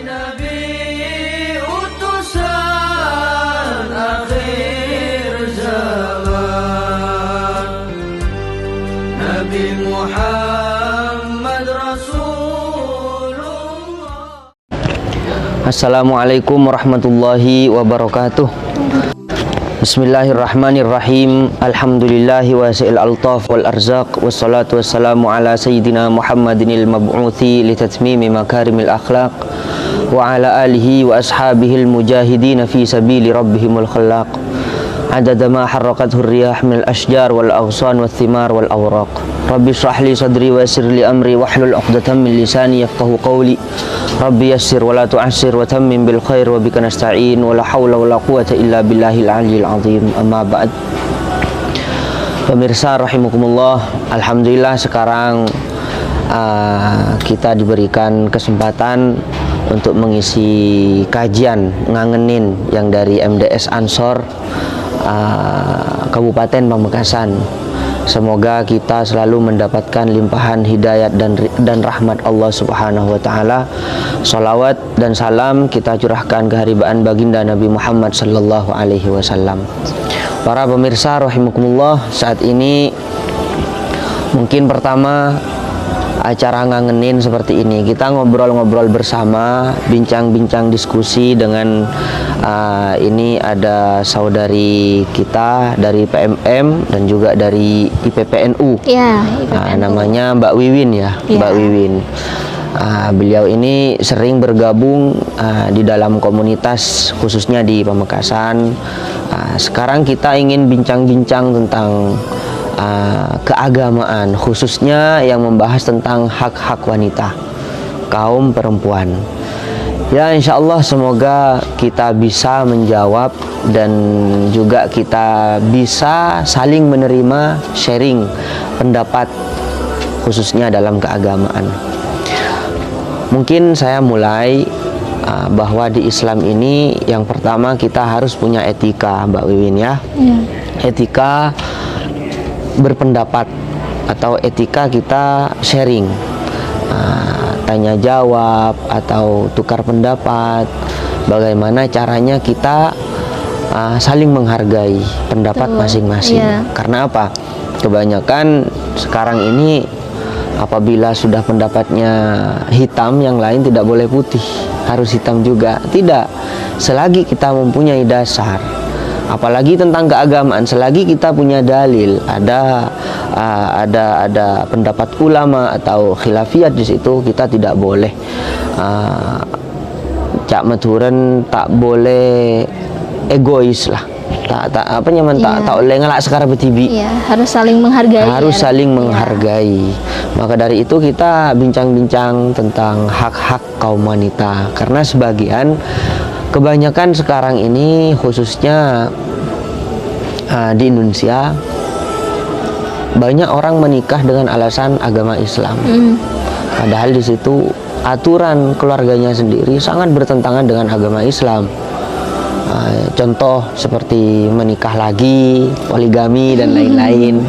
Nabi utusan akhir zaman, Nabi Muhammad Rasulullah. Assalamualaikum warahmatullahi wabarakatuh. Bismillahirrahmanirrahim. Alhamdulillahi wasi'il altaf wal arzaq. Wassalatu wassalamu ala sayyidina Muhammadinil mab'uthi litatmimi makarimil akhlaq wa ala alihi wa ashabihil mujahidin fi sabili rabbihimul khallaq. Adada ma harrakathu riyah minal ashjar wal aghsan wal thimar wal awraq. Rabbi shrah li sadri wa yassir li amri wahlul 'uqdatam min lisani yafqahu qawli. Rabbi yassir wa la tu'assir wa tammim bil khair wa bika nasta'in wa la hawla wa la quwwata illa billahil 'aliyyil 'azim. Amma ba'd. Pemirsa rahimakumullah, alhamdulillah sekarang kita diberikan kesempatan untuk mengisi kajian ngangenin yang dari MDS Ansor Kabupaten Pamekasan. Semoga kita selalu mendapatkan limpahan hidayat dan rahmat Allah Subhanahu wa taala. Shalawat dan salam kita curahkan ke haribaan baginda Nabi Muhammad sallallahu alaihi wasallam. Para pemirsa rahimakumullah, saat ini mungkin pertama acara ngangenin seperti ini, kita ngobrol-ngobrol bersama, bincang-bincang diskusi dengan ini ada saudari kita dari PMM dan juga dari IPPNU. Ya, IPPNU. Namanya Mbak Wiwin ya, Ya. Mbak Wiwin. Beliau ini sering bergabung di dalam komunitas khususnya di Pamekasan. Sekarang kita ingin bincang-bincang tentang keagamaan, khususnya yang membahas tentang hak-hak wanita, kaum perempuan. Ya, insya Allah semoga kita bisa menjawab dan juga kita bisa saling menerima, sharing pendapat khususnya dalam keagamaan. Mungkin saya mulai bahwa di Islam ini yang pertama kita harus punya etika, Mbak Wiwin ya. Etika berpendapat atau etika kita sharing, tanya jawab atau tukar pendapat, bagaimana caranya kita saling menghargai pendapat masing-masing. Karena apa? Kebanyakan sekarang ini apabila sudah pendapatnya hitam, yang lain tidak boleh putih, harus hitam juga. Tidak, selagi kita mempunyai dasar, apalagi tentang keagamaan, selagi kita punya dalil, ada pendapat ulama atau khilafiyat di situ, kita tidak boleh cak maturan, tak boleh egois lah, tak boleh ngelak sekarang betibi. Iya, harus saling menghargai. Harus saling menghargai. Maka dari itu kita bincang-bincang tentang hak-hak kaum wanita, karena kebanyakan sekarang ini khususnya di Indonesia banyak orang menikah dengan alasan agama Islam. Padahal di situ aturan keluarganya sendiri sangat bertentangan dengan agama Islam. Contoh seperti menikah lagi, poligami dan lain-lain.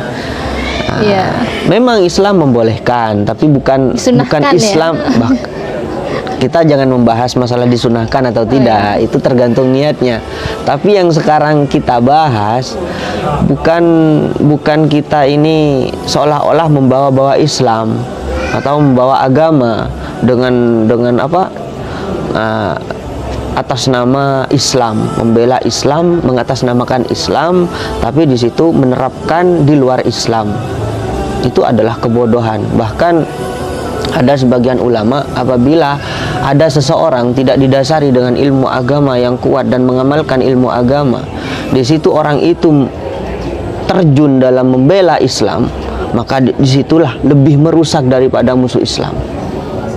Memang Islam membolehkan, tapi bukan Islam. Kita jangan membahas masalah disunahkan atau tidak, itu tergantung niatnya. Tapi yang sekarang kita bahas bukan kita ini seolah-olah membawa-bawa Islam atau membawa agama dengan apa? Atas nama Islam, membela Islam, mengatasnamakan Islam, tapi di situ menerapkan di luar Islam. Itu adalah kebodohan. Bahkan ada sebagian ulama, apabila ada seseorang tidak didasari dengan ilmu agama yang kuat dan mengamalkan ilmu agama, di situ orang itu terjun dalam membela Islam, maka disitulah lebih merusak daripada musuh Islam.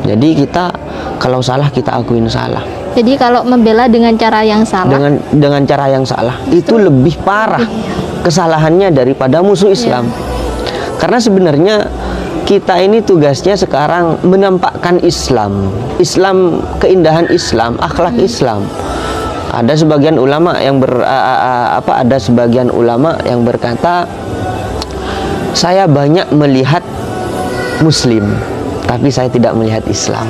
Jadi kita kalau salah, kita akuin salah. Jadi kalau membela dengan cara yang salah, dengan cara yang salah, itu lebih parah kesalahannya daripada musuh Islam. Karena sebenarnya kita ini tugasnya sekarang menampakkan Islam, keindahan Islam, akhlak Islam. Ada sebagian ulama yang berkata, saya banyak melihat Muslim, tapi saya tidak melihat Islam.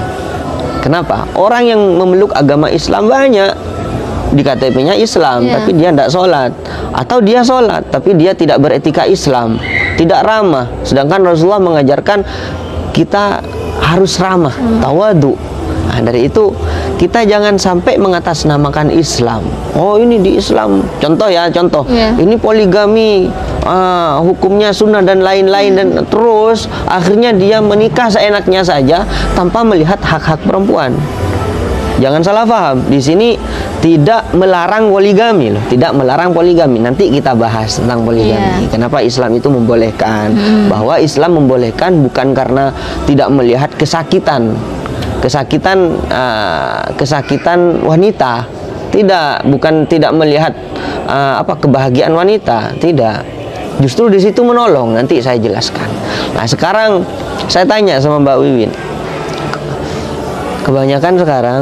Kenapa? Orang yang memeluk agama Islam banyak, di KTP-nya Islam, Iya. tapi dia tidak sholat, atau dia sholat tapi dia tidak beretika Islam, tidak ramah. Sedangkan Rasulullah mengajarkan kita harus ramah, tawadu. Nah, dari itu kita jangan sampai mengatasnamakan Islam. Oh, ini di Islam, contoh ya, contoh. Iya. Ini poligami, hukumnya sunnah dan lain-lain, dan terus akhirnya dia menikah seenaknya saja tanpa melihat hak-hak perempuan. Jangan salah paham, di sini tidak melarang poligami loh, tidak melarang poligami. Nanti kita bahas tentang poligami. Iya. Kenapa Islam itu membolehkan? Bahwa Islam membolehkan bukan karena tidak melihat kesakitan wanita, tidak, bukan tidak melihat kebahagiaan wanita, tidak. Justru di situ menolong. Nanti saya jelaskan. Nah, sekarang saya tanya sama Mbak Wiwin. Kebanyakan sekarang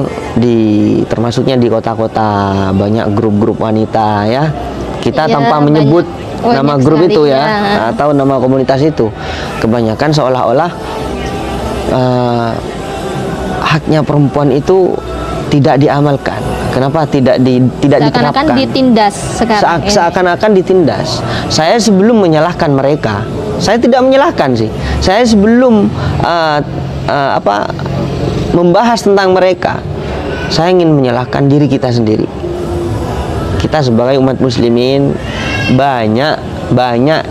termasuknya di kota-kota banyak grup-grup wanita ya. Kita Iya, tanpa menyebut banyak nama grup sekali, itu ya, ya. atau nama komunitas itu. Kebanyakan seolah-olah haknya perempuan itu tidak diamalkan. Kenapa tidak Seakan-akan diterapkan? ditindas sekarang. Seakan-akan ditindas. Saya sebelum menyalahkan mereka, saya tidak menyalahkan sih. Saya sebelum membahas tentang mereka, saya ingin menyalahkan diri kita sendiri. Kita sebagai umat muslimin banyak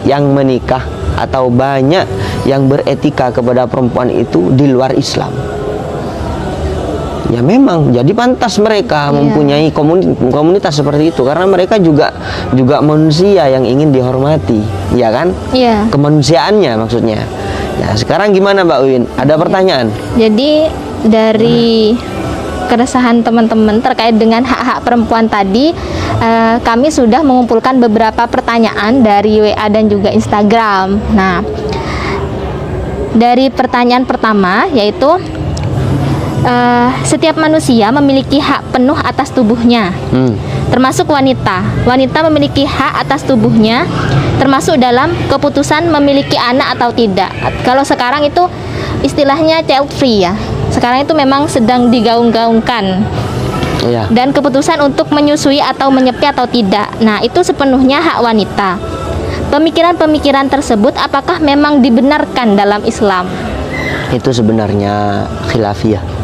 yang menikah atau banyak yang beretika kepada perempuan itu di luar Islam. Ya memang, jadi pantas mereka mempunyai komunitas seperti itu, karena mereka juga manusia yang ingin dihormati, ya kan? Iya. Kemanusiaannya maksudnya. Ya, sekarang gimana Mbak Win? Ada pertanyaan? Jadi dari keresahan teman-teman terkait dengan hak-hak perempuan tadi, kami sudah mengumpulkan beberapa pertanyaan dari WA dan juga Instagram. Nah, dari pertanyaan pertama yaitu setiap manusia memiliki hak penuh atas tubuhnya, termasuk wanita. Wanita memiliki hak atas tubuhnya, termasuk dalam keputusan memiliki anak atau tidak. Kalau sekarang itu istilahnya child free ya. Sekarang itu memang sedang digaung-gaungkan. Iya. Dan keputusan untuk menyusui atau menyepi atau tidak, nah itu sepenuhnya hak wanita. Pemikiran-pemikiran tersebut apakah memang dibenarkan dalam Islam? Itu sebenarnya khilafiyah.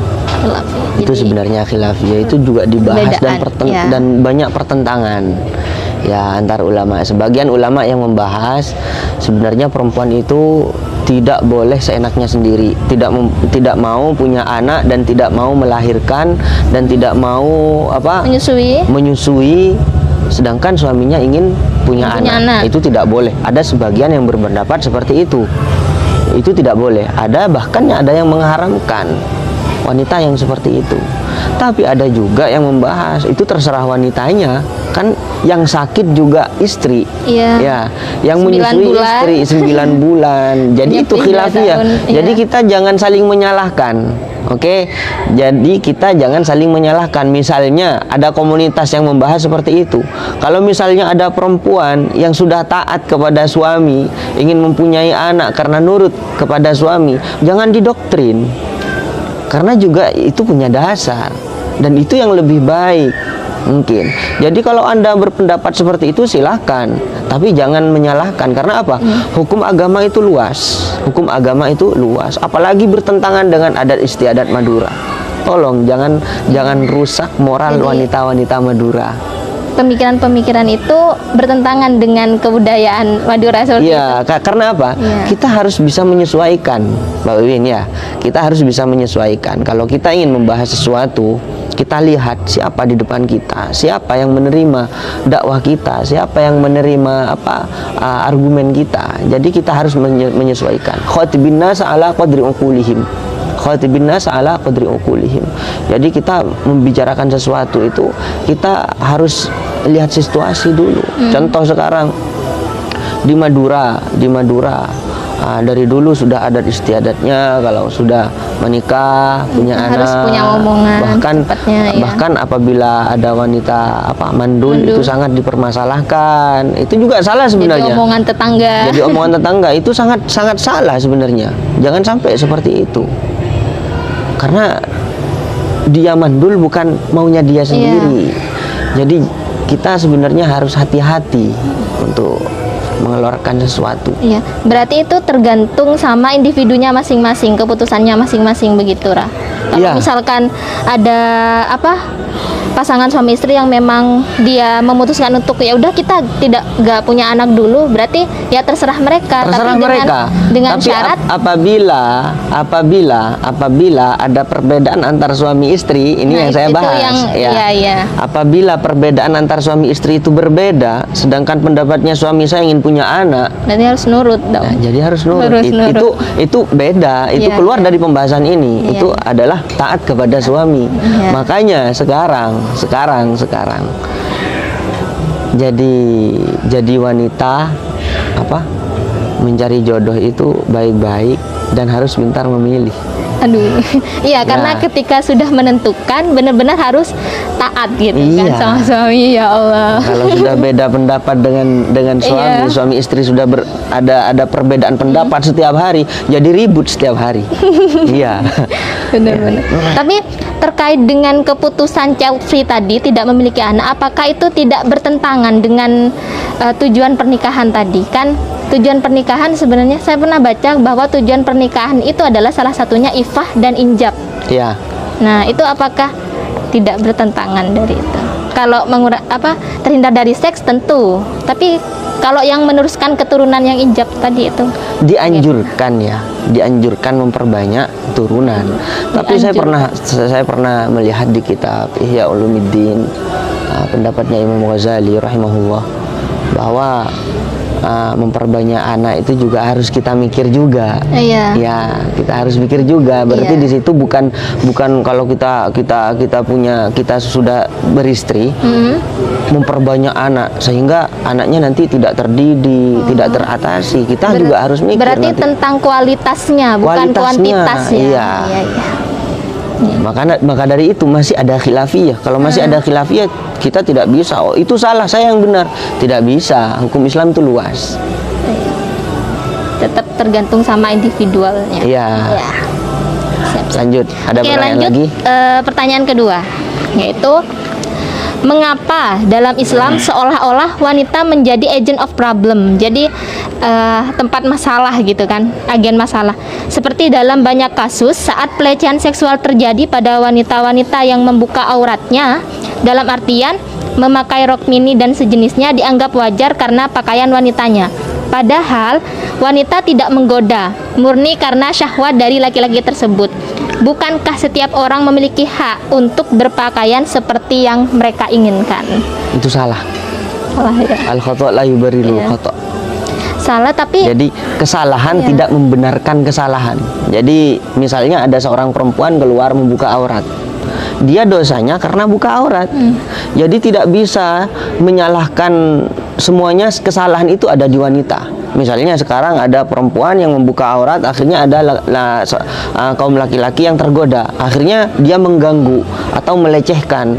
Itu sebenarnya khilafiyah, itu juga dibahas dan banyak pertentangan ya antar ulama. Sebagian ulama yang membahas sebenarnya perempuan itu tidak boleh seenaknya sendiri, tidak mau punya anak dan tidak mau melahirkan dan tidak mau menyusui sedangkan suaminya ingin punya anak. Itu tidak boleh. Ada sebagian yang berpendapat seperti itu tidak boleh. Ada bahkan ada yang mengharamkan wanita yang seperti itu. Tapi ada juga yang membahas itu terserah wanitanya, kan yang sakit juga istri. Iya. Ya, yang menyusui istri 9 bulan. Jadi itu khilafiyah. Jadi kita jangan saling menyalahkan. Oke. Jadi kita jangan saling menyalahkan. Misalnya ada komunitas yang membahas seperti itu. Kalau misalnya ada perempuan yang sudah taat kepada suami, ingin mempunyai anak karena nurut kepada suami, jangan didoktrin. Karena juga itu punya dasar dan itu yang lebih baik mungkin. Jadi kalau Anda berpendapat seperti itu silahkan, tapi jangan menyalahkan. Karena apa? Hukum agama itu luas. Hukum agama itu luas, apalagi bertentangan dengan adat istiadat Madura. Tolong jangan rusak moral wanita-wanita Madura. Pemikiran-pemikiran itu bertentangan dengan kebudayaan Madura seperti itu. Iya, karena apa? Ya. Kita harus bisa menyesuaikan, Mbak Wiwin ya. Kita harus bisa menyesuaikan. Kalau kita ingin membahas sesuatu, kita lihat siapa di depan kita, siapa yang menerima dakwah kita, siapa yang menerima argumen kita. Jadi kita harus menyesuaikan. Khatibin nas ala qadri uqulihim. Khatibin nas ala qadri uqulihim. Jadi kita membicarakan sesuatu itu kita harus lihat situasi dulu. Contoh sekarang di Madura, dari dulu sudah adat istiadatnya kalau sudah menikah punya harus anak, punya omongan bahkan apabila ada wanita mandul itu sangat dipermasalahkan. Itu juga salah sebenarnya. Jadi omongan tetangga. Jadi omongan tetangga itu sangat salah sebenarnya. Jangan sampai seperti itu. Karena dia mandul bukan maunya dia sendiri. Jadi kita sebenarnya harus hati-hati untuk mengeluarkan sesuatu. Iya, berarti itu tergantung sama individunya masing-masing, keputusannya masing-masing begitu, Ra. Kalau Iya. misalkan ada pasangan suami istri yang memang dia memutuskan untuk ya udah kita nggak punya anak dulu, berarti ya terserah mereka. Terserah Tapi mereka. dengan Tapi syarat apabila ada perbedaan antar suami istri, ini Nah, yang saya itu bahas. yang- iya. Apabila perbedaan antar suami istri itu berbeda, sedangkan pendapatnya suami saya ingin punya anak, berarti harus nurut dong. nah, jadi harus nurut. Harus nurut. Itu beda. Itu Iya, keluar iya. dari pembahasan ini. Iya. Itu adalah taat kepada suami. Iya. Makanya sekarang jadi wanita mencari jodoh itu baik-baik dan harus pintar memilih. Aduh, iya karena ketika sudah menentukan benar-benar harus taat gitu kan Iya. sama suami, ya Allah. Kalau sudah beda pendapat dengan Iya. suami istri sudah ada perbedaan pendapat setiap hari, jadi ribut setiap hari. Iya. Benar-benar. Tapi terkait dengan keputusan child free tadi, tidak memiliki anak, apakah itu tidak bertentangan dengan tujuan pernikahan tadi? Kan tujuan pernikahan sebenarnya saya pernah baca bahwa tujuan pernikahan itu adalah salah satunya ifah dan injab. Iya. Nah, itu apakah tidak bertentangan dari itu? Kalau terhindar dari seks tentu, tapi kalau yang meneruskan keturunan yang injab tadi itu dianjurkan memperbanyak turunan. Tapi saya pernah melihat di kitab Ihya Ulumuddin, pendapatnya Imam Ghazali rahimahullah, bahwa memperbanyak anak itu juga harus kita mikir juga. Iya. Ya, kita harus mikir juga. Berarti Iya. di situ bukan kalau kita sudah beristri memperbanyak anak sehingga anaknya nanti tidak terdidik, tidak teratasi. Kita juga harus mikir berarti nanti. tentang kualitasnya, bukan kuantitasnya. Iya. Maka dari itu masih ada khilafiyah. Kalau masih ada khilafiyah, kita tidak bisa, oh itu salah, saya yang benar. Tidak bisa. Hukum Islam itu luas. Tetap tergantung sama individualnya. Iya. Ya. Siap-siap. Lanjut. Ada Oke, pertanyaan lanjut lagi? Pertanyaan kedua, yaitu mengapa dalam Islam seolah-olah wanita menjadi agent of problem, jadi tempat masalah gitu kan, agen masalah. Seperti dalam banyak kasus saat pelecehan seksual terjadi pada wanita-wanita yang membuka auratnya, dalam artian memakai rok mini dan sejenisnya dianggap wajar karena pakaian wanitanya. Padahal wanita tidak menggoda, murni karena syahwat dari laki-laki tersebut. Bukankah setiap orang memiliki hak untuk berpakaian seperti yang mereka inginkan? Itu salah. Salah ya. Al-khata' la yubarilu Iya. khata'. Salah tapi Jadi kesalahan Iya. tidak membenarkan kesalahan. Jadi misalnya ada seorang perempuan keluar membuka aurat, dia dosanya karena buka aurat. Jadi tidak bisa menyalahkan semuanya, kesalahan itu ada di wanita. Misalnya sekarang ada perempuan yang membuka aurat, akhirnya ada kaum laki-laki yang tergoda, akhirnya dia mengganggu atau melecehkan.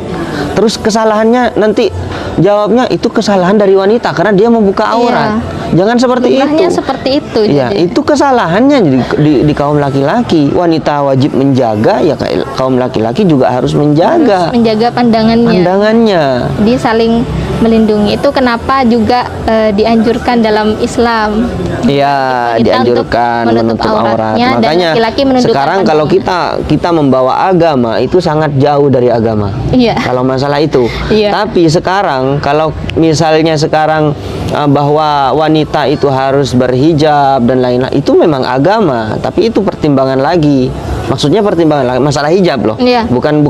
Terus kesalahannya nanti jawabnya itu kesalahan dari wanita karena dia membuka aurat. Jangan seperti lumrahnya itu. seperti itu. Iya, jadi. itu kesalahannya di kaum laki-laki. Wanita wajib menjaga, ya kaum laki-laki juga harus menjaga Harus menjaga pandangannya. Jadi saling melindungi. Itu kenapa juga dianjurkan dalam Islam. Iya, Kita dianjurkan untuk menutup aurat. auratnya dan Makanya laki-laki menundukkan sekarang kalau kita membawa agama itu sangat jauh dari agama. Iya. Kalau masalah itu. Iya. Tapi sekarang kalau misalnya sekarang bahwa wanita itu harus berhijab dan lain-lain, itu memang agama, tapi itu pertimbangan lagi. Maksudnya pertimbangan lagi masalah hijab loh. Iya. Bukan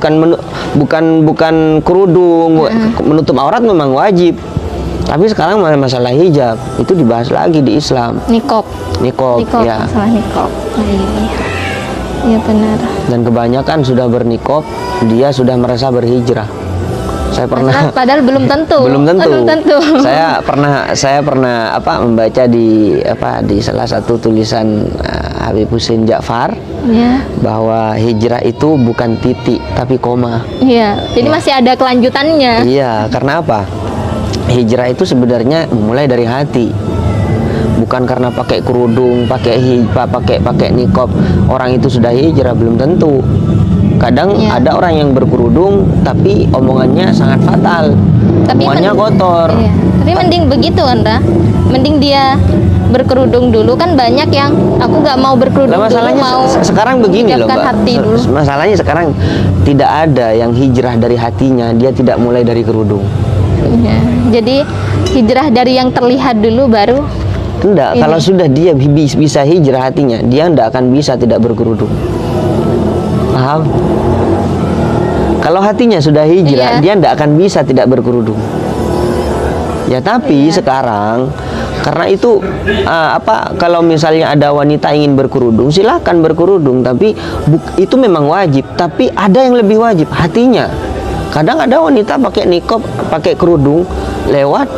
kerudung, menutup aurat memang wajib. Tapi sekarang masalah hijab itu dibahas lagi di Islam. Nikob, Nikob, ya. masalah nikob. Iya benar. Dan kebanyakan sudah bernikob, dia sudah merasa berhijrah. Saya pernah Padahal belum tentu. belum tentu. Belum tentu. Saya pernah membaca di salah satu tulisan Habib Husin Ja'far Iya. bahwa hijrah itu bukan titik tapi koma. Iya. Jadi masih ada kelanjutannya. Iya, karena apa? Hijrah itu sebenarnya mulai dari hati. Bukan karena pakai kerudung, pakai hijab, pakai nikob orang itu sudah hijrah, belum tentu. Kadang Iya. ada orang yang berkerudung tapi omongannya sangat fatal. Tapi Omongannya kotor. Iya. Tapi mending begitu Andra. Mending dia berkerudung dulu, kan banyak yang aku nggak mau berkerudung Lah dulu, masalahnya mau sekarang begini loh, menyiapkan Mbak. hati dulu. Masalahnya sekarang tidak ada yang hijrah dari hatinya, dia tidak mulai dari kerudung. Iya. Jadi hijrah dari yang terlihat dulu baru. Tidak, Ini. kalau sudah dia bisa hijrah hatinya, dia tidak akan bisa tidak berkerudung. Paham? Kalau hatinya sudah hijrah, Iya. dia tidak akan bisa tidak berkerudung. Ya tapi sekarang karena itu kalau misalnya ada wanita ingin berkerudung, silahkan berkerudung, tapi itu memang wajib. Tapi ada yang lebih wajib, hatinya. Kadang ada wanita pakai niqab, pakai kerudung, lewat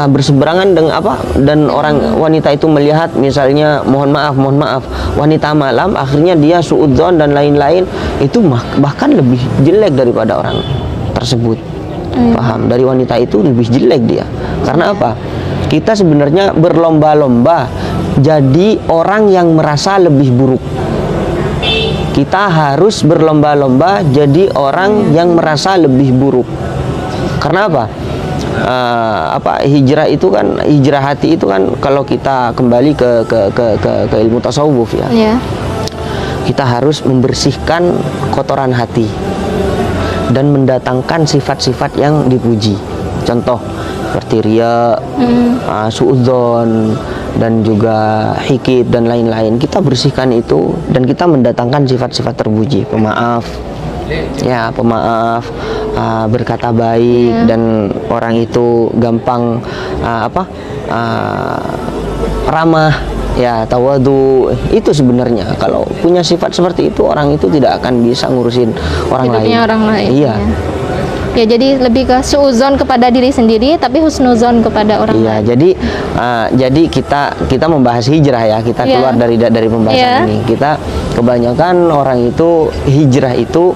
berseberangan dengan dan orang wanita itu melihat, misalnya mohon maaf wanita malam, akhirnya dia suudzon dan lain-lain, itu bahkan lebih jelek daripada orang tersebut. Paham? Dari wanita itu lebih jelek dia. Karena apa? Kita sebenarnya berlomba-lomba jadi orang yang merasa lebih buruk. Kita harus berlomba-lomba jadi orang yang merasa lebih buruk. Karena apa? Hijrah itu kan, hijrah hati itu kan, kalau kita kembali ke ilmu tasawuf ya. Iya. Kita harus membersihkan kotoran hati dan mendatangkan sifat-sifat yang dipuji. Contoh seperti riya, suudzon, dan juga hikid dan lain-lain. Kita bersihkan itu dan kita mendatangkan sifat-sifat terpuji, pemaaf, ya pemaaf, berkata baik, dan orang itu gampang ramah, ya tawadu. Itu sebenarnya kalau punya sifat seperti itu, orang itu tidak akan bisa ngurusin orang Hidupnya lain. orang lain. Iya. Ya, jadi lebih ke suudzon kepada diri sendiri, tapi husnuzon kepada orang Iya, lain. jadi kita membahas hijrah ya, kita Iya. keluar dari pembahasan Iya. ini. Kita kebanyakan orang itu hijrah itu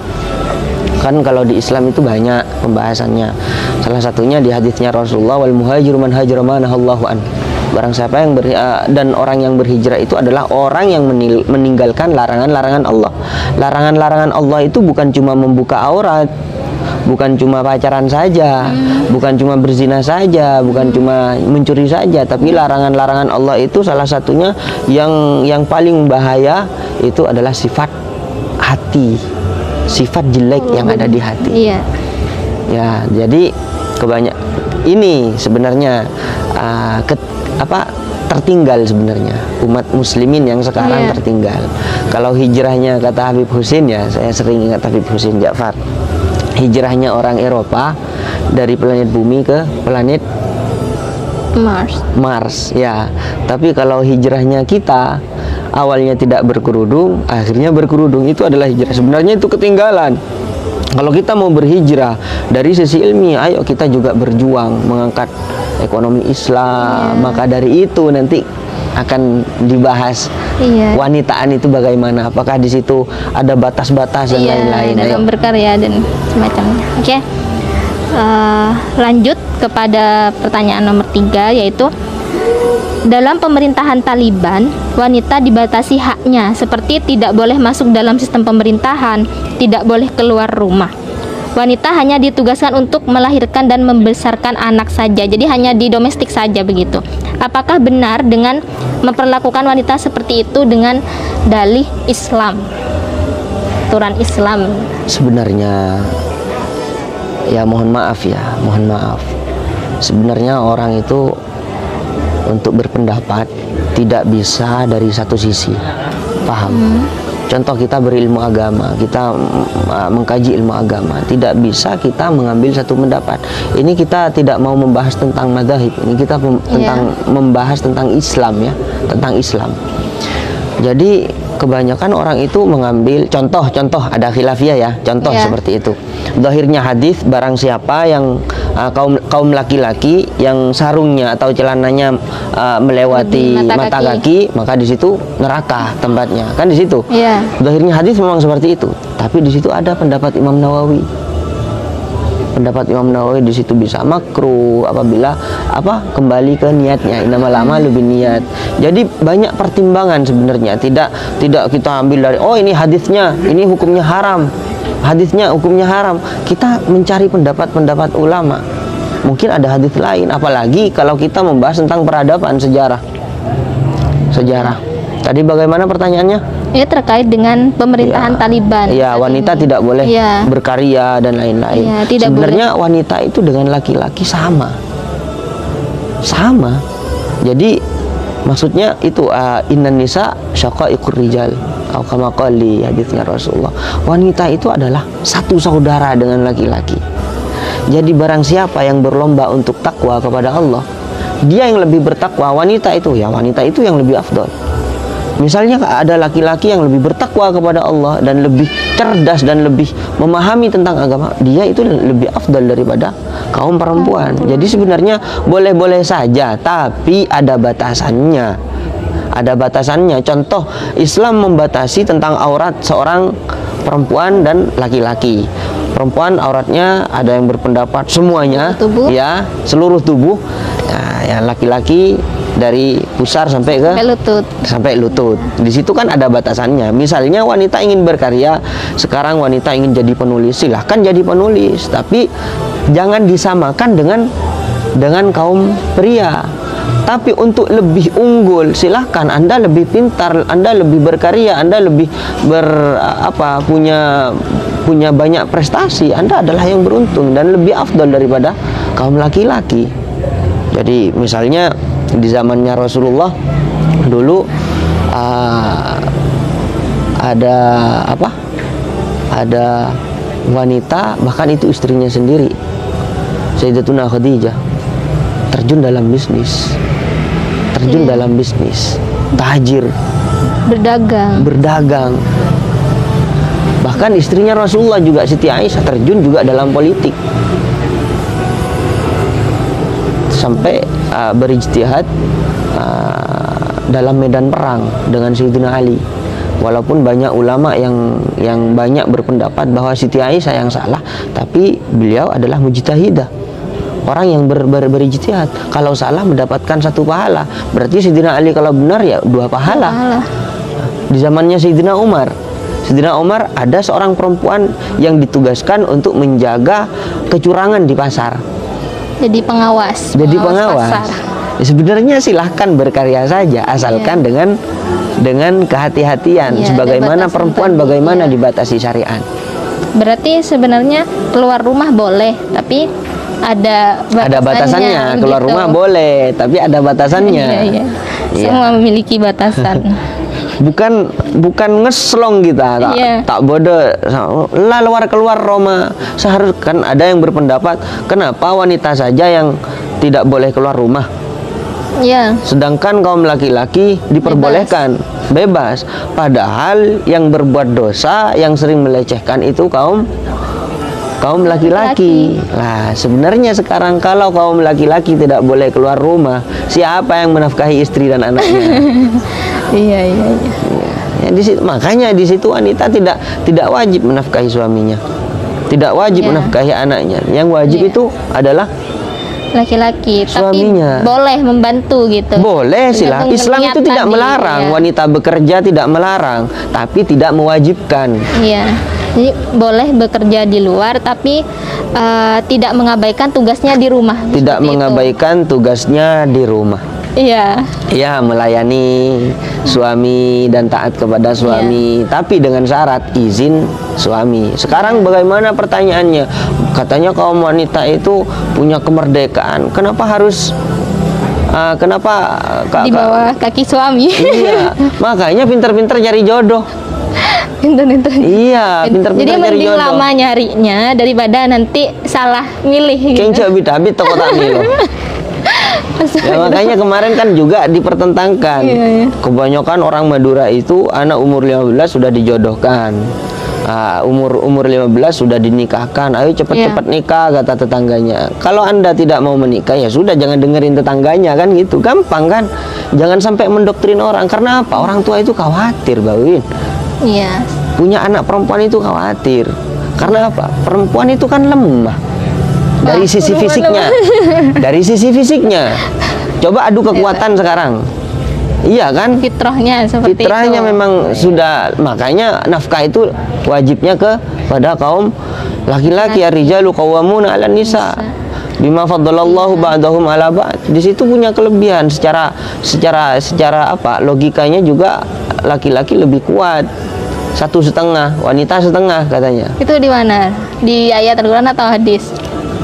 kan kalau di Islam itu banyak pembahasannya. Salah satunya di hadisnya Rasulullah, wal muhajiru man hajara ma nahallahu an. Barang siapa yang dan orang yang berhijrah itu adalah orang yang meninggalkan larangan-larangan Allah. Larangan-larangan Allah itu bukan cuma membuka aurat, bukan cuma pacaran saja, bukan cuma berzina saja, bukan cuma mencuri saja, tapi larangan-larangan Allah itu salah satunya yang paling bahaya itu adalah sifat hati, sifat jelek yang ada di hati. Iya. Ya, jadi ini sebenarnya tertinggal sebenarnya umat muslimin yang sekarang Iya. tertinggal. Kalau hijrahnya kata Habib Husin, ya saya sering ingat Habib Husin Ja'far. Hijrahnya orang Eropa dari planet bumi ke planet Mars, ya. Tapi kalau hijrahnya kita awalnya tidak berkerudung, akhirnya berkerudung, itu adalah hijrah. Sebenarnya itu ketinggalan. Kalau kita mau berhijrah dari sisi ilmiah, ayo kita juga berjuang mengangkat ekonomi Islam. Maka dari itu nanti akan dibahas wanitaan itu bagaimana, apakah di situ ada batas-batas dan lain-lain. Dalam berkarya dan semacamnya. Oke. Lanjut kepada pertanyaan nomor 3, yaitu dalam pemerintahan Taliban, wanita dibatasi haknya, seperti tidak boleh masuk dalam sistem pemerintahan, tidak boleh keluar rumah. Wanita hanya ditugaskan untuk melahirkan dan membesarkan anak saja, jadi hanya di domestik saja begitu. Apakah benar dengan memperlakukan wanita seperti itu dengan dalih Islam, aturan Islam? Sebenarnya ya mohon maaf. Sebenarnya orang itu untuk berpendapat tidak bisa dari satu sisi, paham? Contoh, kita berilmu agama, kita mengkaji ilmu agama, tidak bisa kita mengambil satu pendapat. Ini kita tidak mau membahas tentang madzhab, ini kita membahas tentang Islam, ya, tentang Islam. Jadi kebanyakan orang itu mengambil contoh ada khilafiyah, ya, contoh seperti itu. Zahirnya hadis, barang siapa yang kaum laki-laki yang sarungnya atau celananya melewati mata kaki, maka di situ neraka tempatnya, kan di situ. Zahirnya hadis memang seperti itu, tapi di situ ada pendapat Imam Nawawi. Pendapat Imam Nawawi di situ bisa makruh apabila kembali ke niatnya, innamal a'malu binniyat. Jadi banyak pertimbangan sebenarnya, tidak kita ambil dari ini hadisnya, ini hukumnya haram. hadisnya hukumnya haram. Kita mencari pendapat-pendapat ulama. Mungkin ada hadis lain, apalagi kalau kita membahas tentang peradaban, sejarah. Tadi bagaimana pertanyaannya? Ya, terkait dengan pemerintahan Ya. Taliban. Ya, saat wanita ini. tidak boleh Ya. berkarya dan lain-lain. Ya, tidak Sebenarnya wanita itu dengan laki-laki sama. Jadi maksudnya itu innan nisa syaqaiqur rijal atau kama qali hadisnya Rasulullah. Wanita itu adalah satu saudara dengan laki-laki. Jadi barang siapa yang berlomba untuk takwa kepada Allah, dia yang lebih bertakwa. Wanita itu yang lebih afdal. Misalnya ada laki-laki yang lebih bertakwa kepada Allah dan lebih cerdas dan lebih memahami tentang agama, dia itu lebih afdal daripada kaum perempuan. Jadi sebenarnya boleh-boleh saja, tapi ada batasannya. Contoh, Islam membatasi tentang aurat seorang perempuan dan laki-laki. Perempuan auratnya ada yang berpendapat semuanya, Tubuh. ya, seluruh tubuh. Nah, yang laki-laki dari pusar sampai lutut. Di situ kan ada batasannya. Misalnya wanita ingin berkarya, sekarang wanita ingin jadi penulis, silahkan jadi penulis, tapi jangan disamakan dengan kaum pria. Tapi untuk lebih unggul, silahkan. Anda lebih pintar, Anda lebih berkarya, Anda lebih punya banyak prestasi, Anda adalah yang beruntung dan lebih afdal daripada kaum laki-laki. Jadi misalnya di zamannya Rasulullah dulu ada wanita, bahkan itu istrinya sendiri, Sayyidatuna Khadijah, terjun dalam bisnis, tahjir, berdagang. Bahkan istrinya Rasulullah juga, Siti Aisyah, terjun juga dalam politik sampai berijtihad dalam medan perang dengan Sayyidina Ali. Walaupun banyak ulama yang banyak berpendapat bahwa Siti Aisyah yang salah, tapi beliau adalah mujtahidah, orang yang berijtihad. Kalau salah mendapatkan 1 pahala, berarti Sayyidina Ali kalau benar ya 2 pahala. Di zamannya Sayyidina Umar ada seorang perempuan yang ditugaskan untuk menjaga kecurangan di pasar. Jadi pengawas pasar. Ya, sebenarnya silahkan berkarya saja, asalkan dengan kehati-hatian. Sebagaimana perempuan, bagaimana dibatasi syariat. Berarti sebenarnya keluar rumah boleh, tapi ada batasannya. Keluar rumah boleh, tapi ada batasannya. Iya. Semua memiliki batasan. bukan ngeslong kita, tak bodoh lah keluar rumah. Seharusnya kan ada yang berpendapat, kenapa wanita saja yang tidak boleh keluar rumah, sedangkan kaum laki-laki diperbolehkan bebas. Padahal yang berbuat dosa, yang sering melecehkan itu kaum laki-laki. Nah, sebenarnya sekarang kalau kaum laki-laki tidak boleh keluar rumah, siapa yang menafkahi istri dan anaknya? Iya. Ya, makanya di situ wanita tidak wajib menafkahi suaminya, tidak wajib menafkahi anaknya. Yang wajib itu adalah laki-laki, suaminya. Tapi boleh membantu gitu. Boleh, silah. Islam itu tidak melarang, wanita bekerja tidak melarang, tapi tidak mewajibkan. Iya. Jadi boleh bekerja di luar, tapi tidak mengabaikan tugasnya di rumah. Tidak mengabaikan tugasnya di rumah. Iya. Ya, melayani suami dan taat kepada suami, tapi dengan syarat izin suami. Sekarang bagaimana pertanyaannya? Katanya kaum wanita itu punya kemerdekaan. Kenapa harus di bawah kaki suami? Iya, makanya pinter-pinter cari jodoh. Pinter-pinter. Iya, pinter-pinter cari jodoh. Jadi mending lama nyarinya daripada nanti salah milih gitu. Kengcok bidabit toko tak milo. Ya, makanya kemarin kan juga dipertentangkan. Kebanyakan orang Madura itu anak umur 15 sudah dijodohkan. Umur 15 sudah dinikahkan. Ayo cepat-cepat nikah, kata tetangganya. Kalau Anda tidak mau menikah, ya sudah, jangan dengerin tetangganya, kan gitu. Gampang kan? Jangan sampai mendoktrin orang. Karena apa? Orang tua itu khawatir, Bawin. Iya. Punya anak perempuan itu khawatir. Karena apa? Perempuan itu kan lemah. Dari sisi fisiknya. Dari sisi fisiknya. Coba adu kekuatan sekarang. Iya kan? Fitrahnya seperti Fitrahnya itu. memang sudah, makanya nafkah itu wajibnya kepada kaum laki-laki. Ar-rijalu qawwamuna 'alan nisa bima faddalallahu ba'dahum 'ala ba'd. Di situ punya kelebihan secara apa? Logikanya juga laki-laki lebih kuat. 1,5, wanita setengah katanya. Itu di mana? Di ayat Al-Quran atau hadis?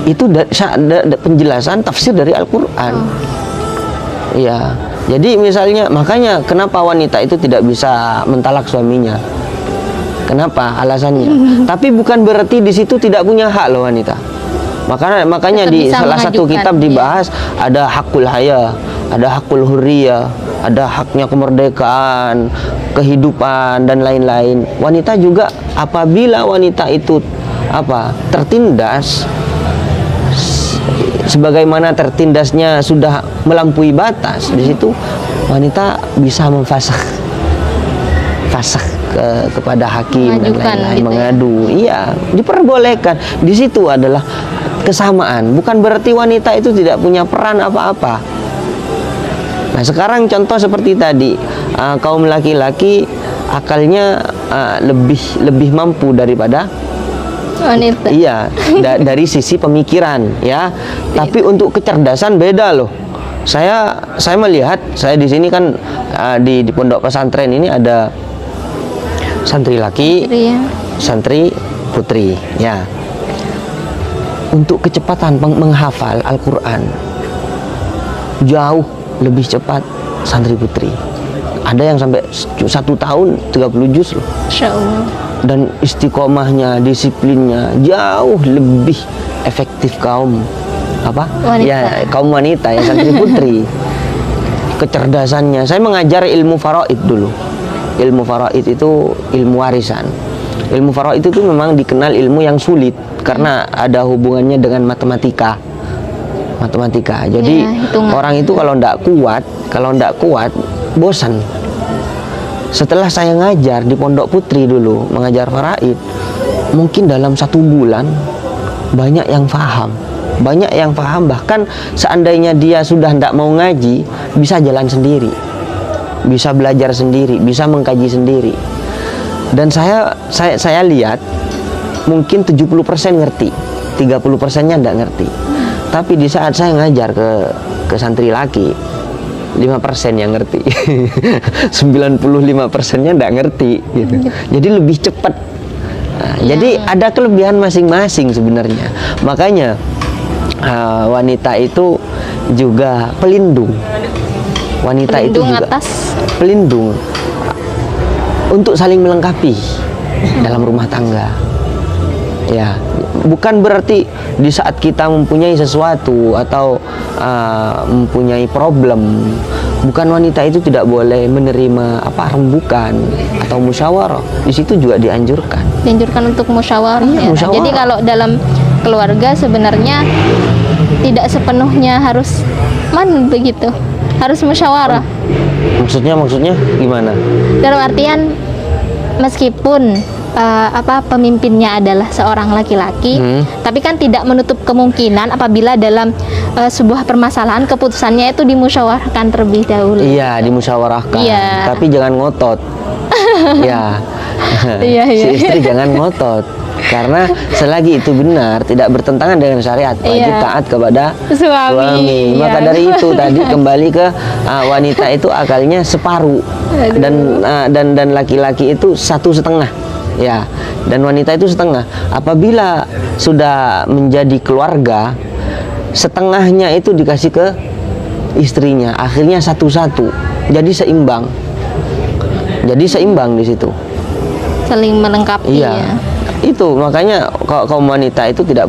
Itu penjelasan tafsir dari Al-Quran. Iya. Jadi misalnya, makanya kenapa wanita itu tidak bisa mentalak suaminya? Kenapa? Alasannya. Tapi bukan berarti di situ tidak punya hak loh wanita. Makanya Tetap di bisa salah satu mengajukan, kitab ya. dibahas ada hakul haya, ada hakul hurriyah, ada haknya kemerdekaan, kehidupan dan lain-lain. Wanita juga apabila wanita itu tertindas, sebagaimana tertindasnya sudah melampaui batas, di situ wanita bisa memfasakh kepada hakim dan Mengajukan lain-lain, gitu ya. mengadu. Iya, diperbolehkan. Di situ adalah kesamaan. Bukan berarti wanita itu tidak punya peran apa-apa. Nah, sekarang contoh seperti tadi, kaum laki-laki akalnya lebih mampu daripada Wanita. iya, dari sisi pemikiran ya. Tapi untuk kecerdasan beda loh. Saya melihat, saya di sini kan di pondok pesantren ini ada santri laki, Iya. santri putri ya. Untuk kecepatan menghafal Al-Quran jauh lebih cepat santri putri. Ada yang sampai 1 tahun 30 juz loh. Masya Allah. Dan istiqomahnya, disiplinnya jauh lebih efektif kaum Wanita. ya, kaum wanita ya, santri putri. Kecerdasannya, saya mengajar ilmu faraid dulu. Ilmu faraid itu ilmu warisan. Ilmu faraid itu memang dikenal ilmu yang sulit karena ada hubungannya dengan matematika. Jadi Ya, hitungan. orang itu kalau ndak kuat bosan. Setelah saya ngajar di Pondok Putri dulu, mengajar faraid, mungkin dalam 1 bulan banyak yang paham. Bahkan seandainya dia sudah ndak mau ngaji, bisa jalan sendiri, bisa belajar sendiri, bisa mengkaji sendiri. Dan saya lihat mungkin 70% ngerti, 30%-nya ndak ngerti. Tapi di saat saya ngajar ke santri laki, 5% yang ngerti. 95%-nya nggak ngerti gitu. Jadi lebih cepat. Nah, jadi ada kelebihan masing-masing sebenarnya. Makanya wanita itu juga pelindung. Wanita itu Pelindung juga atas. pelindung untuk saling melengkapi dalam rumah tangga. Ya, bukan berarti di saat kita mempunyai sesuatu atau mempunyai problem, bukan wanita itu tidak boleh menerima rembukan atau musyawarah. Di situ juga dianjurkan. Dianjurkan untuk musyawarah. Iya, Ya. musyawarah. Jadi kalau dalam keluarga sebenarnya tidak sepenuhnya harus begitu. Harus musyawarah. Maksudnya gimana? Dalam artian meskipun pemimpinnya adalah seorang laki-laki, tapi kan tidak menutup kemungkinan apabila dalam sebuah permasalahan keputusannya itu dimusyawarahkan terlebih dahulu. Iya, dimusyawarahkan. Iya. Tapi jangan ngotot. Ya. Iya, Si iya. istri jangan ngotot. Karena selagi itu benar, tidak bertentangan dengan syariat, wajib Iya. taat kepada Suami, Maka iya. dari itu tadi kembali ke wanita itu akalnya separuh, dan laki-laki itu 1,5. Ya, dan wanita itu setengah. Apabila sudah menjadi keluarga, setengahnya itu dikasih ke istrinya, akhirnya 1-1. Jadi seimbang. Di situ. Saling melengkapi. Iya. Ya. Itu makanya kaum wanita itu tidak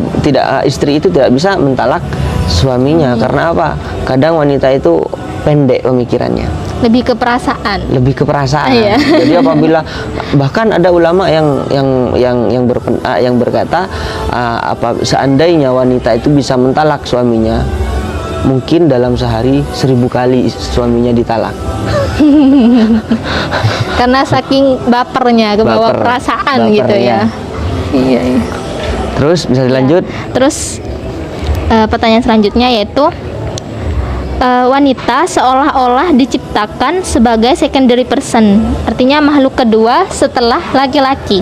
istri itu tidak bisa mentalak suaminya. Karena apa? Kadang wanita itu pendek pemikirannya. Lebih ke perasaan. Iya. Jadi apabila bahkan ada ulama yang berkata seandainya wanita itu bisa mentalak suaminya, mungkin dalam sehari 1000 kali suaminya ditalak. Karena saking bapernya, kebawa Baper. perasaan Bapernya. gitu ya. Iya. Terus bisa dilanjut? Terus pertanyaan selanjutnya yaitu wanita seolah-olah diciptakan sebagai secondary person, artinya makhluk kedua setelah laki-laki,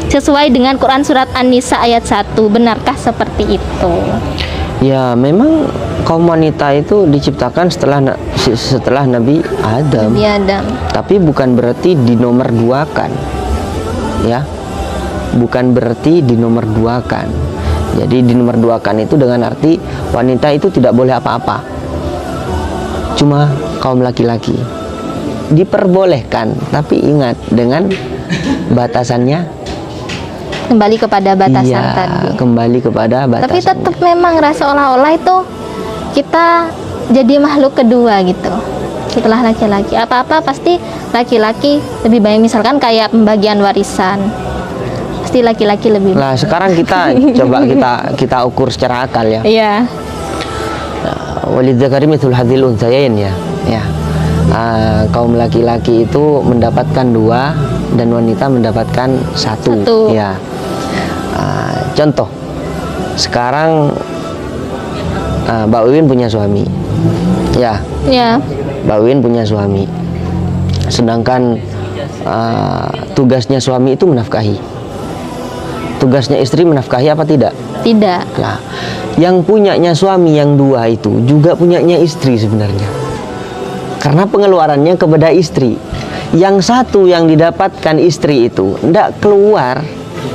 sesuai dengan Quran surat An-Nisa ayat 1. Benarkah seperti itu? Ya, memang kaum wanita itu diciptakan setelah Nabi Adam. Nabi Adam. Tapi bukan berarti dinomor duakan. Ya. Bukan berarti dinomor duakan. Jadi dinomor duakan itu dengan arti wanita itu tidak boleh apa-apa. Cuma kaum laki-laki diperbolehkan, tapi ingat dengan batasannya. Kembali kepada batasan Iya, tadi. kembali kepada batasannya. Tapi tetap memang rasa seolah-olah itu kita jadi makhluk kedua gitu. Setelah laki-laki, apa-apa pasti laki-laki lebih banyak, misalkan kayak pembagian warisan. Pasti laki-laki lebih. Nah, sekarang kita coba kita ukur secara akal ya. Iya. Walidzakari mithlu hadzil unthayain ya. Ya. Kaum laki-laki itu mendapatkan 2 dan wanita mendapatkan 1. Ya. Contoh. Sekarang Mbak Wiwin punya suami. Ya. Ya. Mbak Wiwin punya suami. Sedangkan tugasnya suami itu menafkahi. Tugasnya istri menafkahi apa tidak? Tidak. Nah, yang punyanya suami yang 2 itu juga punyanya istri sebenarnya. Karena pengeluarannya kepada istri. Yang 1 yang didapatkan istri itu tidak keluar,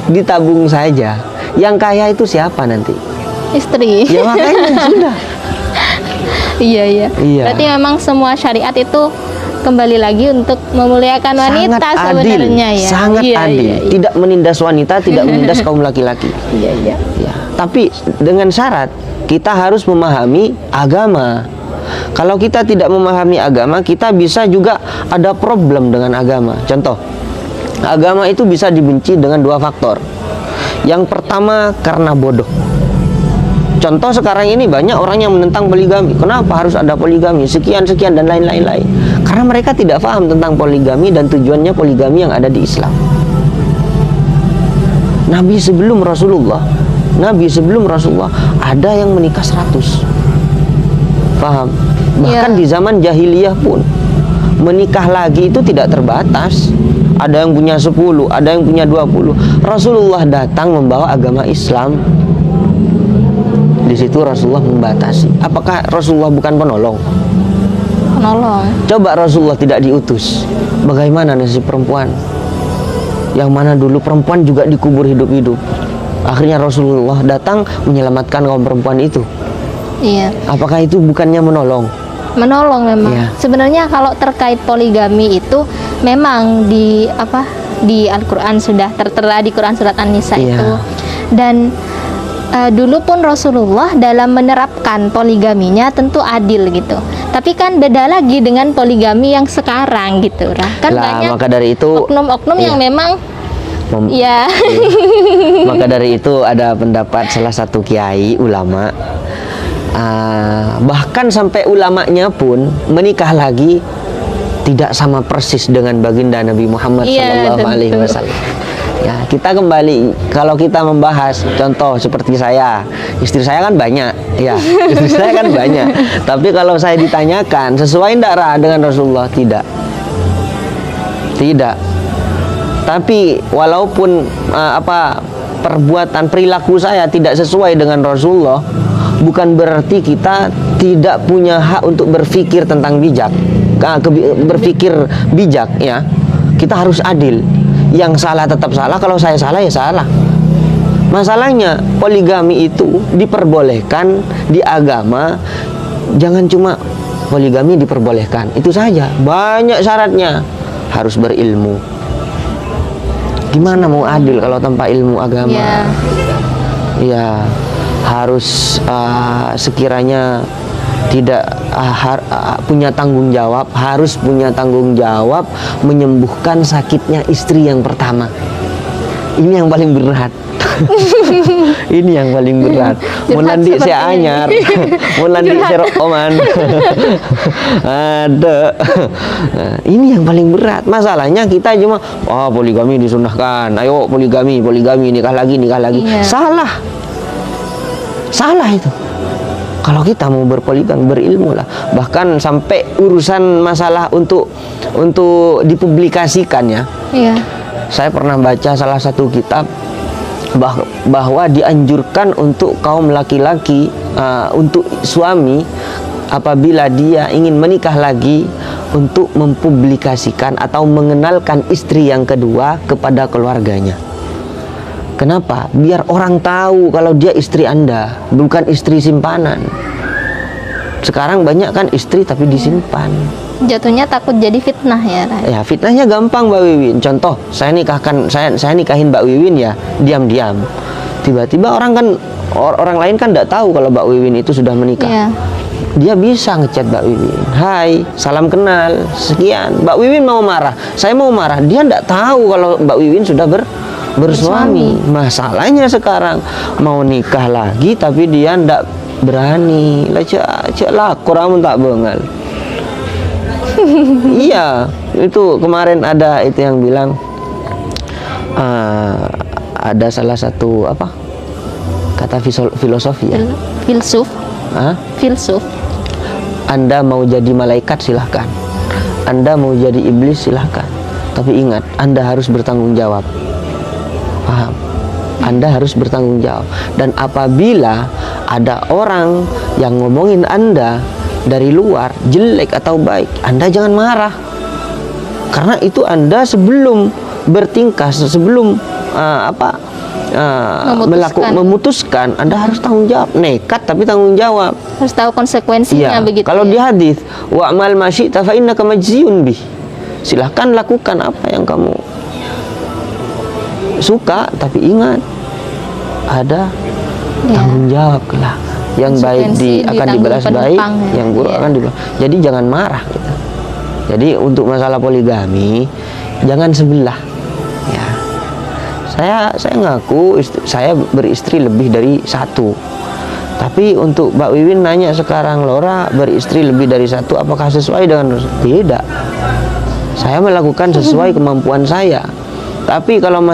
ditabung saja. Yang kaya itu siapa nanti? Istri. Ya makanya sudah. Iya. Berarti memang semua syariat itu kembali lagi untuk memuliakan wanita sebenarnya ya. Sangat adil. Iya. Tidak menindas wanita, tidak menindas kaum laki-laki. Iya. Ya, tapi dengan syarat kita harus memahami agama. Kalau kita tidak memahami agama, kita bisa juga ada problem dengan agama. Contoh, agama itu bisa dibenci dengan 2 faktor. Yang pertama karena bodoh. Contoh sekarang ini banyak orang yang menentang poligami. Kenapa harus ada poligami? Sekian dan lain-lain. Karena mereka tidak paham tentang poligami dan tujuannya poligami yang ada di Islam. Nabi sebelum Rasulullah ada yang menikah 100. Paham? Bahkan di zaman jahiliyah pun menikah lagi itu tidak terbatas. Ada yang punya 10, ada yang punya 20. Rasulullah datang membawa agama Islam. Di situ Rasulullah membatasi. Apakah Rasulullah bukan penolong? Penolong. Coba Rasulullah tidak diutus, bagaimana nasib perempuan? Yang mana dulu perempuan juga dikubur hidup-hidup. Akhirnya Rasulullah datang menyelamatkan kaum perempuan itu. Iya. Apakah itu bukannya menolong? Menolong memang. Iya. Sebenarnya kalau terkait poligami itu memang di Al-Qur'an sudah tertera di Quran surat An-Nisa itu. Dan dulu pun Rasulullah dalam menerapkan poligaminya tentu adil gitu. Tapi kan beda lagi dengan poligami yang sekarang gitu, kan banyak maka dari itu oknum-oknum yang memang maka dari itu ada pendapat salah satu kiai ulama, bahkan sampai ulamanya pun menikah lagi tidak sama persis dengan baginda Nabi Muhammad SAW. Ya, kita kembali, kalau kita membahas contoh seperti saya, istri saya kan banyak, ya, istri saya kan banyak. Tapi kalau saya ditanyakan sesuai enggak dengan Rasulullah, tidak. Tapi walaupun perbuatan perilaku saya tidak sesuai dengan Rasulullah, bukan berarti kita tidak punya hak untuk berpikir tentang berpikir bijak, ya. Kita harus adil. Yang salah tetap salah, kalau saya salah ya salah. Masalahnya poligami itu diperbolehkan di agama. Jangan cuma poligami diperbolehkan, itu saja. Banyak syaratnya. Harus berilmu. Gimana mau adil kalau tanpa ilmu agama? Ya, harus sekiranya tidak punya tanggung jawab, harus punya tanggung jawab menyembuhkan sakitnya istri yang pertama. Ini yang paling berat. Ini yang paling berat. Mulandi saya anyar, mulandi saya oman. Ada. Ini yang paling berat. Masalahnya kita cuma poligami disunahkan. Ayo poligami, nikah lagi. Salah itu. Kalau kita mau berpoligami, berilmu lah. Bahkan sampai urusan masalah untuk dipublikasikan ya. Iya. Saya pernah baca salah satu kitab bahwa dianjurkan untuk kaum laki-laki, untuk suami apabila dia ingin menikah lagi, untuk mempublikasikan atau mengenalkan istri yang kedua kepada keluarganya. Kenapa? Biar orang tahu kalau dia istri Anda, bukan istri simpanan. Sekarang banyak kan istri tapi disimpan. Jatuhnya takut jadi fitnah ya, Ray. Ya, fitnahnya gampang Mbak Wiwin. Contoh, saya nikahin Mbak Wiwin ya, diam-diam. Tiba-tiba orang lain kan tidak tahu kalau Mbak Wiwin itu sudah menikah. Iya. Dia bisa ngechat Mbak Wiwin, "Hai, salam kenal, sekian." Mbak Wiwin mau marah, saya mau marah. Dia tidak tahu kalau Mbak Wiwin sudah bersuami. Masalahnya sekarang mau nikah lagi tapi dia tidak berani. Lah cek lah, kurang tak bengal. Iya, itu kemarin ada itu yang bilang ada salah satu kata filosofi ya. Filsuf. Filsuf. Anda mau jadi malaikat silahkan, Anda mau jadi iblis silahkan, tapi ingat Anda harus bertanggung jawab. Paham? Anda harus bertanggung jawab. Dan apabila ada orang yang ngomongin Anda dari luar jelek atau baik, Anda jangan marah, karena itu Anda sebelum bertingkah, sebelum memutuskan, Anda harus tanggung jawab. Nekat tapi tanggung jawab, harus tahu konsekuensinya. Ya, begitu kalau ya? di hadis wa'mal ma syi'ta fa innaka majziyun bih, silahkan lakukan apa yang kamu suka, tapi ingat ada tanggung jawab kelak. Yang baik akan dibalas baik, yang buruk akan dibalas. Jadi jangan marah gitu. Jadi untuk masalah poligami jangan sebelah ya. Saya ngaku saya beristri lebih dari satu. Tapi untuk Mbak Wiwin nanya sekarang, Lora beristri lebih dari satu, apakah sesuai dengan tidak? Saya melakukan sesuai kemampuan saya. Tapi kalau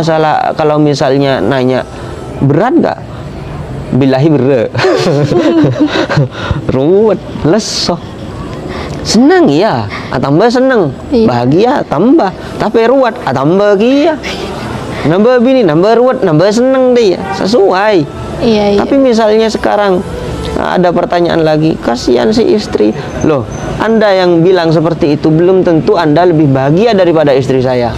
misalnya nanya berat nggak? Billahi berat. Ruwet, lesoh. Senang ya, tambah senang. Iya. Bahagia tambah, tapi ruwet, tambah kia. Nambah bini, nambah ruwet, nambah senang deh ya. Sesuai. Iya. Tapi misalnya sekarang ada pertanyaan lagi, kasihan si istri. Loh, Anda yang bilang seperti itu belum tentu Anda lebih bahagia daripada istri saya.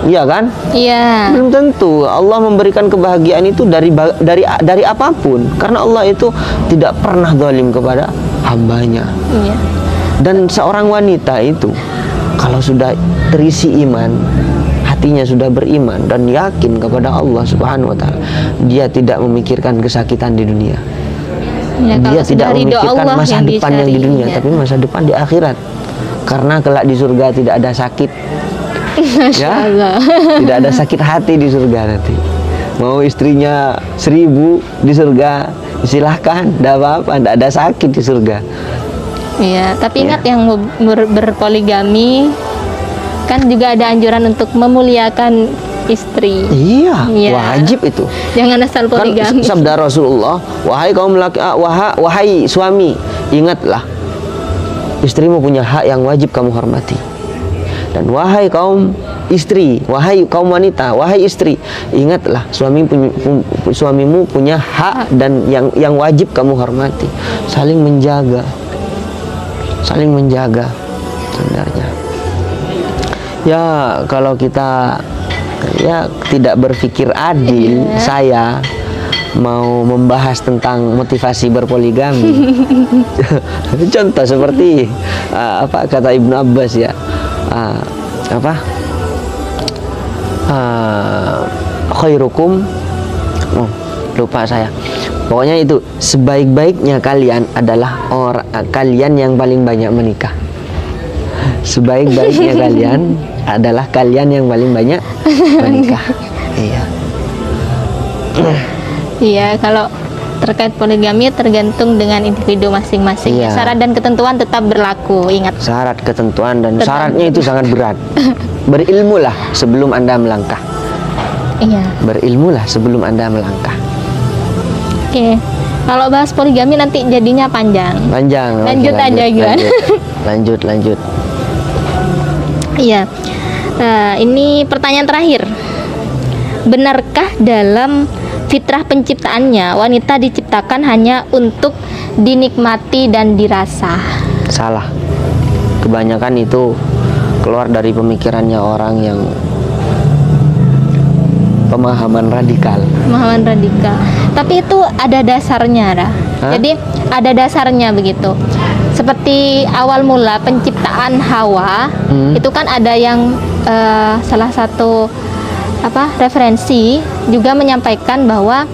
Iya kan? Iya. Belum tentu. Allah memberikan kebahagiaan itu dari apapun, karena Allah itu tidak pernah zalim kepada hambanya. Iya. Dan seorang wanita itu kalau sudah terisi iman, hatinya sudah beriman dan yakin kepada Allah Subhanahu wa taala, dia tidak memikirkan kesakitan di dunia. Ya, Dia tidak memikirkan Allah masa depan yang di dunia, ya. tapi masa depan di akhirat. Karena kelak di surga tidak ada sakit. Ya, tidak ada sakit hati di surga nanti. Mau istrinya 1000 di surga, silahkan, tidak apa-apa, tidak ada sakit di surga. Iya, tapi ingat yang berpoligami kan juga ada anjuran untuk memuliakan istri. Iya, Iya. wajib itu. Jangan asal Kan poligami. sabda Rasulullah, wahai kaum laki, wahai suami, ingatlah istrimu punya hak yang wajib kamu hormati. Dan wahai kaum istri, wahai kaum wanita, wahai istri, ingatlah suamimu punya hak dan yang wajib kamu hormati. Saling menjaga sebenarnya. Ya, kalau kita tidak berpikir adil, saya mau membahas tentang motivasi berpoligami. Contoh seperti apa kata Ibnu Abbas ya, khairukum, lupa saya. Pokoknya itu, sebaik-baiknya kalian adalah kalian yang paling banyak menikah. Sebaik-baiknya kalian adalah kalian yang paling banyak menikah. Iya. Iya, kalau terkait poligami tergantung dengan individu masing-masing. Iya. Syarat dan ketentuan tetap berlaku. Ingat. Syarat, ketentuan, dan syaratnya itu sangat berat. Berilmulah sebelum Anda melangkah. Iya. Berilmulah sebelum Anda melangkah. Oke. Kalau bahas poligami nanti jadinya panjang. Panjang. Oke, Lanjut aja, gimana? Lanjut. Iya. Ini pertanyaan terakhir. Benarkah dalam fitrah penciptaannya wanita diciptakan hanya untuk dinikmati dan dirasa? Salah. Kebanyakan itu keluar dari pemikirannya orang yang pemahaman radikal. Pemahaman radikal. Tapi itu ada dasarnya, Ra. Hah? Jadi ada dasarnya begitu. Seperti awal mula penciptaan Hawa, itu kan ada yang salah satu referensi juga menyampaikan bahwa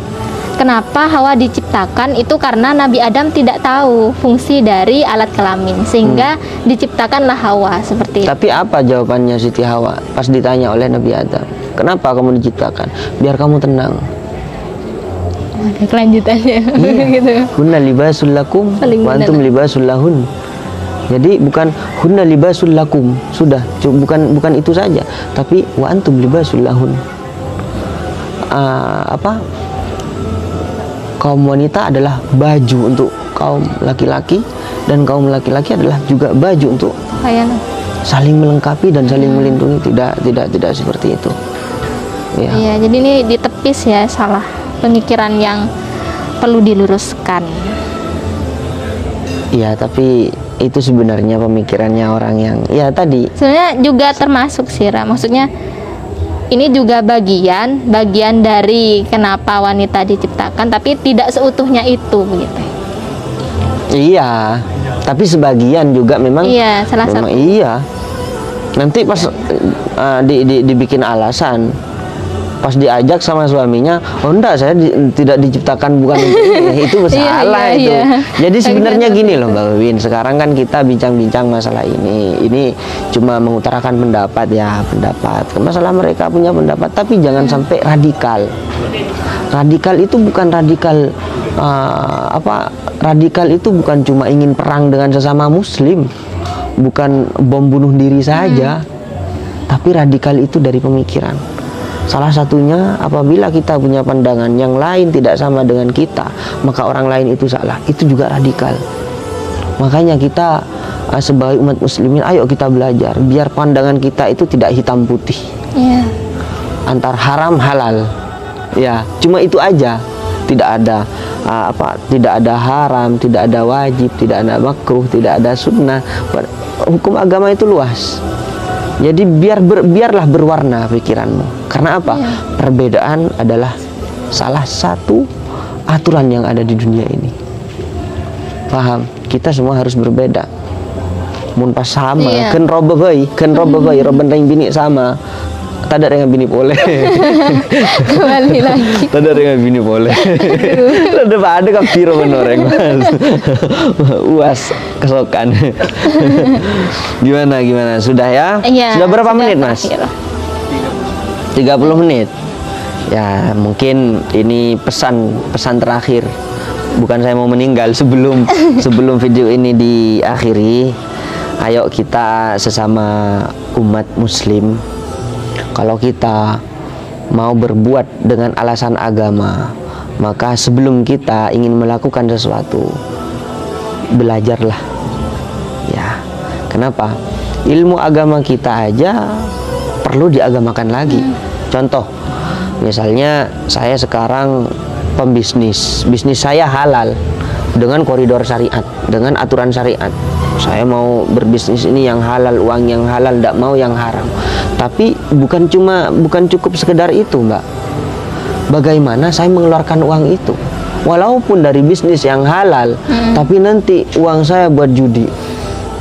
kenapa Hawa diciptakan itu karena Nabi Adam tidak tahu fungsi dari alat kelamin sehingga diciptakanlah Hawa seperti itu. Tapi apa jawabannya Siti Hawa pas ditanya oleh Nabi Adam? Kenapa kamu diciptakan? Biar kamu tenang. Ada kelanjutannya. Gitu. Hunna libasul lakum Paling wa benar. antum libasul lahun. Jadi bukan hunna libasul lakum, sudah bukan itu saja, tapi wa antum libasul lahun. Kaum wanita adalah baju untuk kaum laki-laki dan kaum laki-laki adalah juga baju untuk Kayak saling melengkapi dan saling melindungi. Tidak seperti itu. Ya. iya, jadi ini ditepis ya, salah pemikiran yang perlu diluruskan. Iya, tapi itu sebenarnya pemikirannya orang yang ya tadi. Sebenarnya juga termasuk sih, Ra. Maksudnya ini juga bagian dari kenapa wanita diciptakan, tapi tidak seutuhnya itu begitu. Iya, tapi sebagian juga memang. Iya, salah memang satu. iya. Nanti pas dibikin alasan, pas diajak sama suaminya, oh enggak, saya tidak diciptakan bukan untuk ini. Itu salah Iya, itu. iya. Jadi sebenarnya gini loh Mbak Win, sekarang kan kita bincang-bincang masalah ini. Ini cuma mengutarakan pendapat ya, pendapat. Masalah mereka punya pendapat, tapi jangan sampai radikal. Radikal itu bukan radikal radikal itu bukan cuma ingin perang dengan sesama muslim, bukan bom bunuh diri saja, tapi radikal itu dari pemikiran. Salah satunya apabila kita punya pandangan yang lain tidak sama dengan kita, maka orang lain itu salah. Itu juga radikal. Makanya kita sebagai umat muslimin, ayo kita belajar biar pandangan kita itu tidak hitam putih. Iya. Antar haram halal. Ya, cuma itu aja. Tidak ada tidak ada haram, tidak ada wajib, tidak ada makruh, tidak ada sunnah. Hukum agama itu luas. Jadi biarlah berwarna pikiranmu. Karena apa? Iya. Perbedaan adalah salah satu aturan yang ada di dunia ini. Paham? Kita semua harus berbeda. Mun pas sama, Iya. ken roba bayi, roban ring bini sama. Tada dengan bini boleh. Kembali lagi. Tada dengan bini boleh. Tada ada kan piro menoreng mas. Uas kesokan. Gimana? Sudah ya? Iya, Sudah berapa sudah menit mas? terakhir. 30 menit. Ya mungkin ini pesan terakhir. Bukan saya mau meninggal sebelum video ini diakhiri. Ayo kita sesama umat muslim, kalau kita mau berbuat dengan alasan agama, maka sebelum kita ingin melakukan sesuatu, belajarlah. Ya, kenapa? Ilmu agama kita aja perlu diagamakan lagi. Contoh, misalnya saya sekarang pembisnis, bisnis saya halal dengan koridor syariat, dengan aturan syariat. Saya mau berbisnis ini yang halal, uang yang halal, tidak mau yang haram. Tapi bukan cukup sekedar itu, Mbak. Bagaimana saya mengeluarkan uang itu? Walaupun dari bisnis yang halal, tapi nanti uang saya buat judi.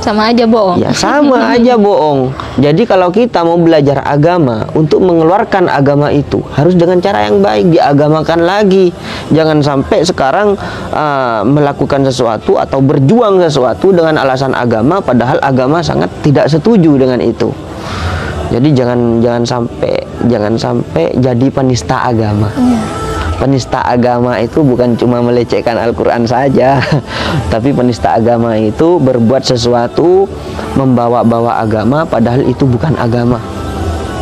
Sama aja bohong. Ya sama aja bohong. Jadi kalau kita mau belajar agama, untuk mengeluarkan agama itu harus dengan cara yang baik, diagamakan lagi. Jangan sampai sekarang melakukan sesuatu atau berjuang sesuatu dengan alasan agama, padahal agama sangat tidak setuju dengan itu. Jadi jangan sampai jadi penista agama. Penista agama itu bukan cuma melecehkan Al-Quran saja, tapi penista agama itu berbuat sesuatu membawa-bawa agama, padahal itu bukan agama.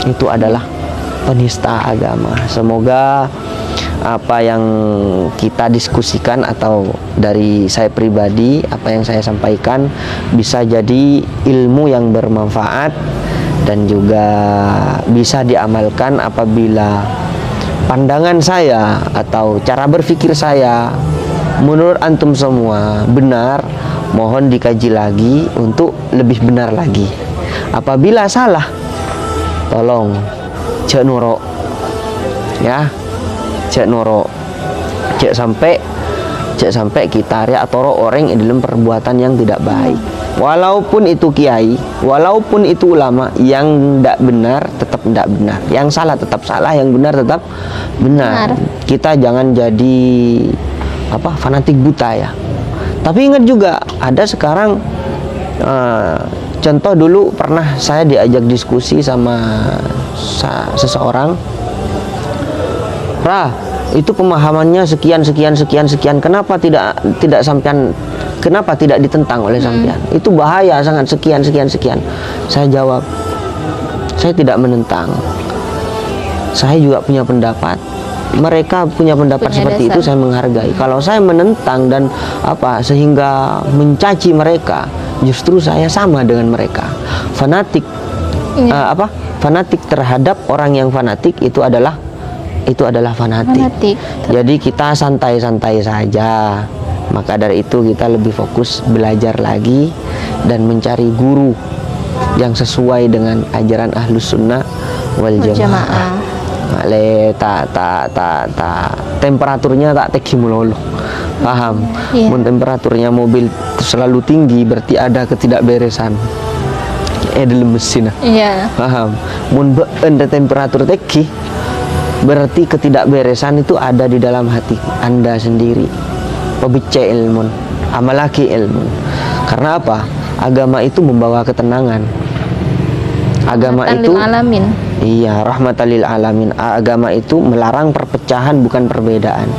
Itu adalah penista agama. Semoga apa yang kita diskusikan atau dari saya pribadi, apa yang saya sampaikan bisa jadi ilmu yang bermanfaat dan juga bisa diamalkan apabila pandangan saya atau cara berpikir saya menurut antum semua benar, mohon dikaji lagi untuk lebih benar lagi. Apabila salah, tolong cek nurok ya, cek nurok, cek sampai kita ria atau orang yang dalam perbuatan yang tidak baik. Walaupun itu kiai, walaupun itu ulama, yang tidak benar tetap tidak benar, yang salah tetap salah, yang benar tetap benar. Kita jangan jadi fanatik buta ya. Tapi ingat juga ada sekarang contoh dulu pernah saya diajak diskusi sama seseorang, itu pemahamannya sekian, kenapa tidak sampean, kenapa tidak ditentang oleh sampean? Itu bahaya sangat, sekian. Saya jawab, saya tidak menentang, saya juga punya pendapat. Mereka punya pendapat seperti itu, saya menghargai. Kalau saya menentang dan sehingga mencaci mereka, justru saya sama dengan mereka, fanatik. Fanatik terhadap orang yang fanatik itu adalah fanatik. Jadi kita santai-santai saja. Maka dari itu kita lebih fokus belajar lagi dan mencari guru yang sesuai dengan ajaran Ahlus Sunnah wal Jamaah. Temperaturnya tak tinggi melulu. Paham? Mun temperaturnya mobil selalu tinggi berarti ada ketidakberesan dalam mesin. Paham? Mun ada temperatur tinggi berarti ketidakberesan itu ada di dalam hati Anda sendiri. Pebece ilmun, amalaki ilmun. Karena apa? Agama itu membawa ketenangan. Agama itu alamin. Iya, rahmatalil alamin. Agama itu melarang perpecahan, bukan perbedaan.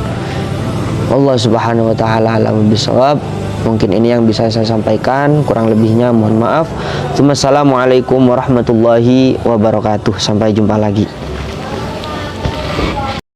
Allah Subhanahu wa taala alam bisawab. Mungkin ini yang bisa saya sampaikan, kurang lebihnya mohon maaf. Assalamualaikum warahmatullahi wabarakatuh. Sampai jumpa lagi.